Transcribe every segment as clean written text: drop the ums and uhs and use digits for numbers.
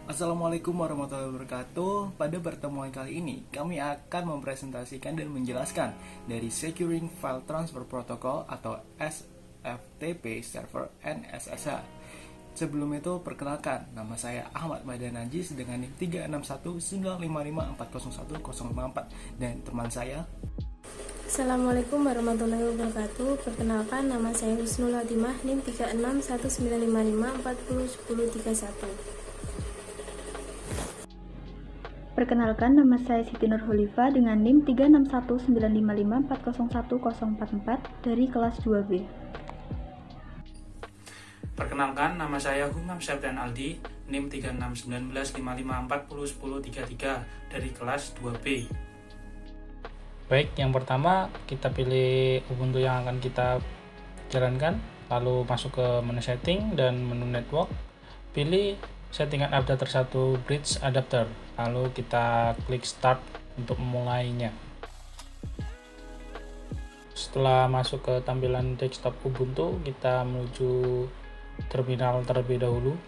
Assalamualaikum warahmatullahi wabarakatuh. Pada pertemuan kali ini, kami akan mempresentasikan dan menjelaskan dari Securing File Transfer Protocol atau SFTP Server NSSH. Sebelum itu, perkenalkan, nama saya Ahmad Madan Najis dengan NIM 36195540104 dan teman saya. Assalamualaikum warahmatullahi wabarakatuh. Perkenalkan, nama saya Husnul Hatimah, NIM 3619554011031. Perkenalkan, nama saya Siti Nurholifa dengan NIM 3619554011044 dari kelas 2B. Perkenalkan, nama saya Humam Septian Aldi, NIM 3699554011033 dari kelas 2B. Baik, yang pertama kita pilih Ubuntu yang akan kita jalankan, lalu masuk ke menu setting dan menu network, pilih settingan adapter 1 bridge adapter, lalu kita klik start untuk memulainya. Setelah masuk ke tampilan desktop Ubuntu, kita menuju terminal terlebih dahulu.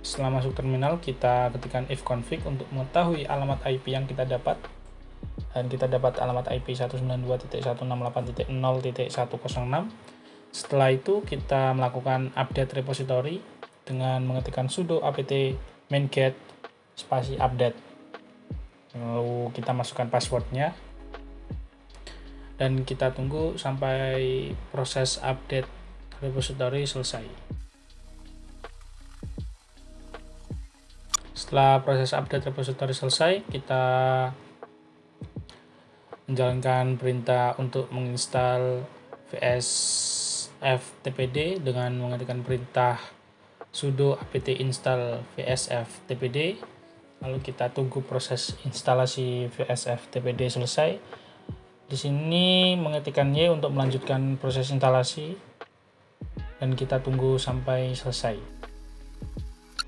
Setelah masuk terminal, kita ketikkan ifconfig untuk mengetahui alamat IP yang kita dapat. Dan kita dapat alamat IP 192.168.0.106. Setelah itu kita melakukan update repository dengan mengetikkan sudo apt main-get spasi update. Lalu kita masukkan passwordnya dan kita tunggu sampai proses update repository selesai. Setelah proses update repository selesai, kita menjalankan perintah untuk menginstal vsftpd dengan mengetikkan perintah sudo apt install vsftpd. Lalu kita tunggu proses instalasi vsftpd selesai. Di sini mengetikkan Y untuk melanjutkan proses instalasi dan kita tunggu sampai selesai.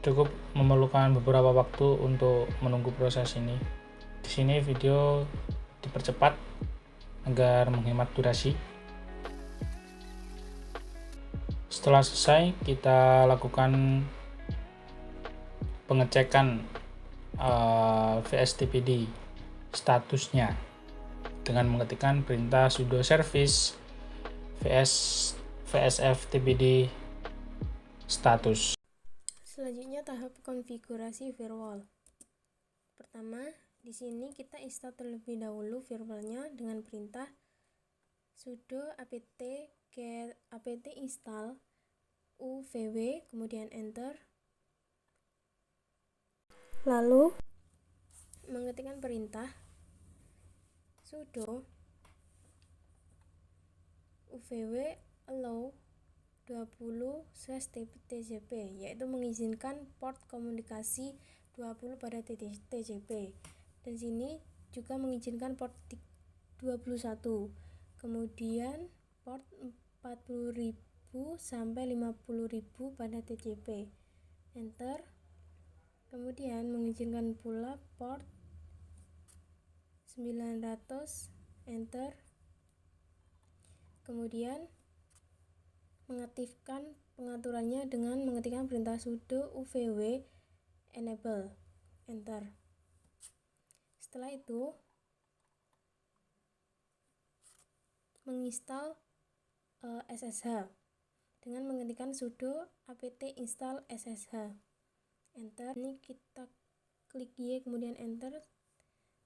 Cukup memerlukan beberapa waktu untuk menunggu proses ini. Di sini video dipercepat agar menghemat durasi. Setelah selesai, kita lakukan pengecekan vsftpd statusnya dengan mengetikkan perintah sudo service vsftpd status. Selanjutnya tahap konfigurasi firewall. Pertama, di sini kita install terlebih dahulu firewallnya dengan perintah sudo apt-get apt install uvw, kemudian enter. Lalu mengetikkan perintah sudo uvw allow 20/tcp, yaitu mengizinkan port komunikasi 20 pada TCP. Dan sini juga mengizinkan port 21, kemudian port 40.000 sampai 50.000 pada TCP. Enter. Kemudian mengizinkan pula port 900. Enter. Kemudian mengaktifkan pengaturannya dengan mengetikkan perintah sudo uvw enable. Enter. Setelah itu menginstal SSH dengan mengetikkan sudo apt install SSH. Enter. Ini kita klik Y kemudian enter.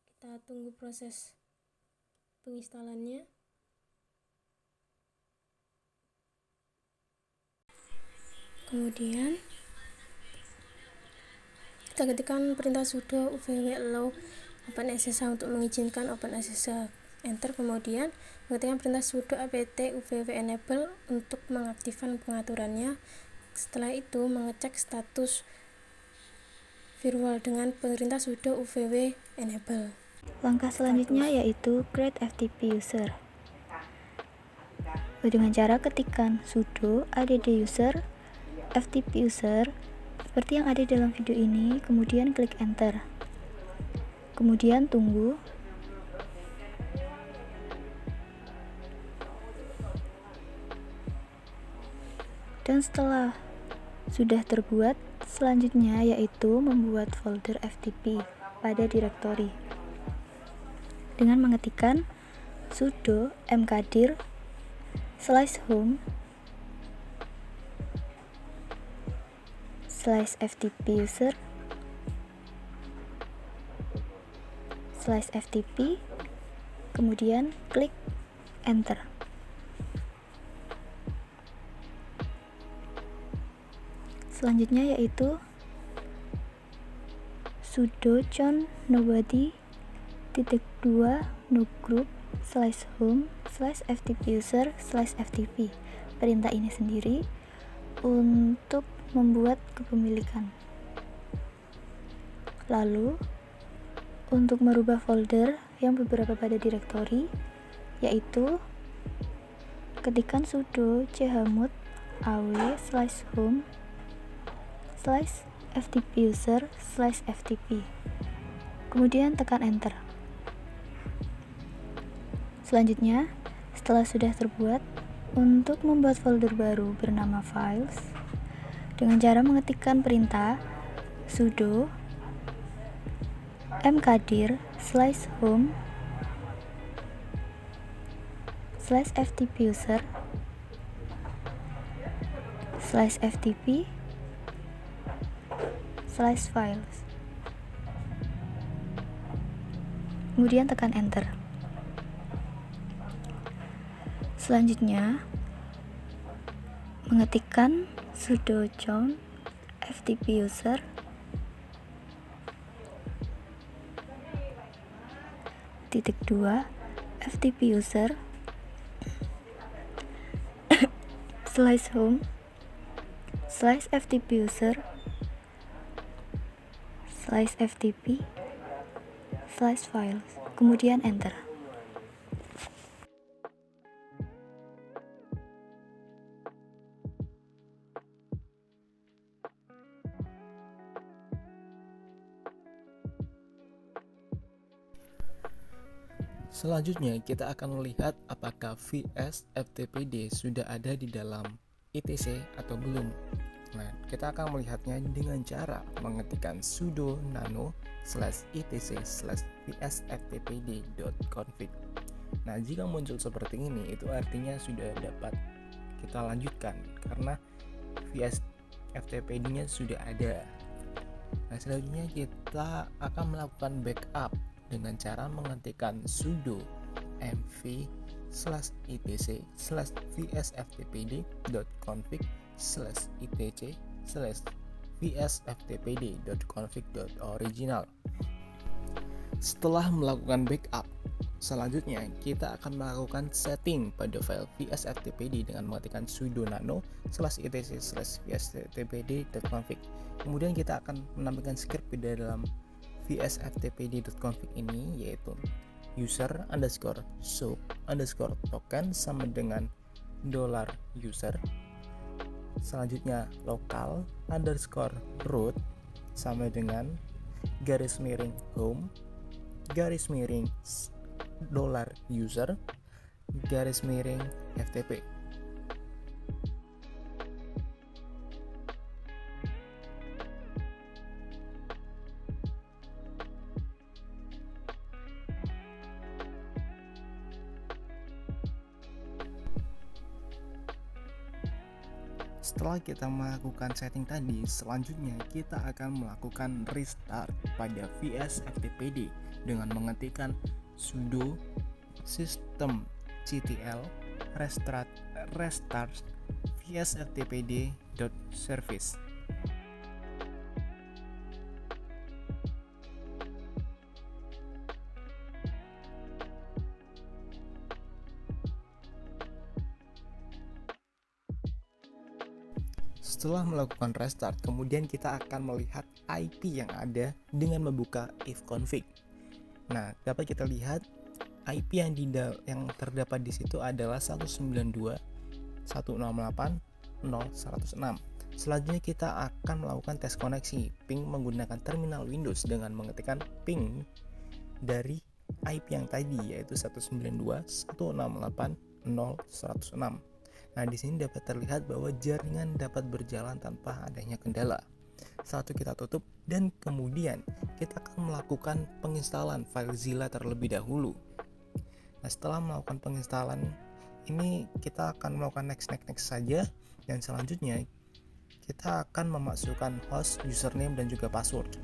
Kita tunggu proses penginstalannya. Kemudian kita ketikkan perintah sudo uvw allow OpenSSH untuk mengizinkan OpenSSH. Enter. Kemudian mengetikkan perintah sudo apt uvw enable untuk mengaktifkan pengaturannya. Setelah itu mengecek status firewall dengan perintah sudo uvw enable. Langkah selanjutnya yaitu create FTP user. Dengan cara ketikkan sudo add user FTP user seperti yang ada dalam video ini, kemudian klik enter. Kemudian tunggu. Dan setelah sudah terbuat, selanjutnya yaitu membuat folder FTP pada direktori dengan mengetikkan sudo mkdir /home /ftp user /ftp, kemudian klik enter. Selanjutnya yaitu sudo chown nobody -2 no group /home /ftp user /ftp. Perintah ini sendiri untuk membuat kepemilikan. Lalu untuk merubah folder yang beberapa pada direktori, yaitu ketikkan sudo chmod aw /home /ftp user /ftp, kemudian tekan enter. Selanjutnya, setelah sudah terbuat, untuk membuat folder baru bernama files dengan cara mengetikkan perintah sudo mkdir /home /ftp user /ftp /files, kemudian tekan enter. Selanjutnya mengetikkan sudo chown ftp user -2 ftp user /home /ftp user /ftp /files, kemudian enter. Selanjutnya kita akan melihat apakah VS FTPD sudah ada di dalam ITC atau belum. Nah, kita akan melihatnya dengan cara mengetikkan sudo nano /etc/vsftpd.config. Nah, jika muncul seperti ini, itu artinya sudah dapat kita lanjutkan karena VS FTPD-nya sudah ada. Nah, selanjutnya kita akan melakukan backup dengan cara mengetikkan sudo mv/etc/vsftpd.config/itc/vsftpd.config.original. Setelah melakukan backup, selanjutnya kita akan melakukan setting pada file vsftpd dengan mengetikkan sudo nano /itc/vsftpd.config. Kemudian kita akan menampilkan script di dalam vsftpd.config ini, yaitu user_soap_token sama dengan $user. Selanjutnya local_root sama dengan _home $user_ftp. Setelah kita melakukan setting tadi, selanjutnya kita akan melakukan restart pada vsftpd dengan mengetikkan sudo systemctl restart vsftpd.service. Setelah melakukan restart, kemudian kita akan melihat IP yang ada dengan membuka ifconfig. Nah, dapat kita lihat IP yang terdapat di situ adalah 192.168.0.106. Selanjutnya kita akan melakukan tes koneksi ping menggunakan terminal Windows dengan mengetikkan ping dari IP yang tadi, yaitu 192.168.0.106. Nah, di sini dapat terlihat bahwa jaringan dapat berjalan tanpa adanya kendala. Setelah itu kita tutup dan kemudian kita akan melakukan penginstalan FileZilla terlebih dahulu. Nah, setelah melakukan penginstalan ini kita akan melakukan next saja, dan selanjutnya kita akan memasukkan host, username dan juga password.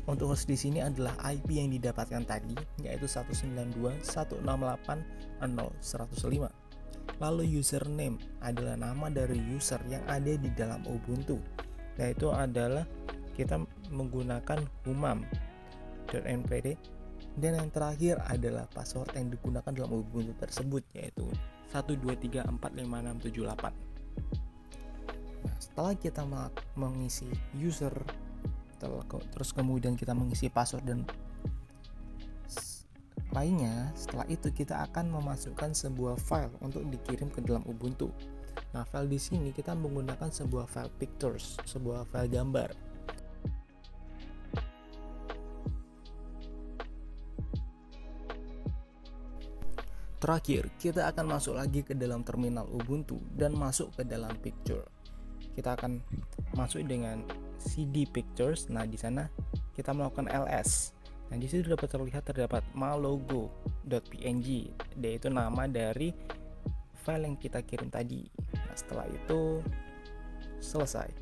Untuk host di sini adalah IP yang didapatkan tadi, yaitu 192.168.0.105. Lalu username adalah nama dari user yang ada di dalam Ubuntu. Nah, itu adalah kita menggunakan humam.npd, dan yang terakhir adalah password yang digunakan dalam Ubuntu tersebut, yaitu 123456778. Nah, setelah kita mengisi user, terus kemudian kita mengisi password dan lainnya, setelah itu kita akan memasukkan sebuah file untuk dikirim ke dalam Ubuntu. Nah, file di sini kita menggunakan sebuah file pictures, sebuah file gambar. Terakhir, kita akan masuk lagi ke dalam terminal Ubuntu dan masuk ke dalam picture. Kita akan masuk dengan cd pictures. Nah, di sana kita melakukan ls. Nah, di situ terdapat malogo.png, yaitu nama dari file yang kita kirim tadi. Nah, setelah itu selesai.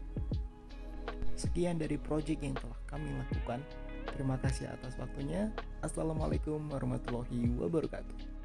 Sekian dari project yang telah kami lakukan. Terima kasih atas waktunya. Assalamualaikum warahmatullahi wabarakatuh.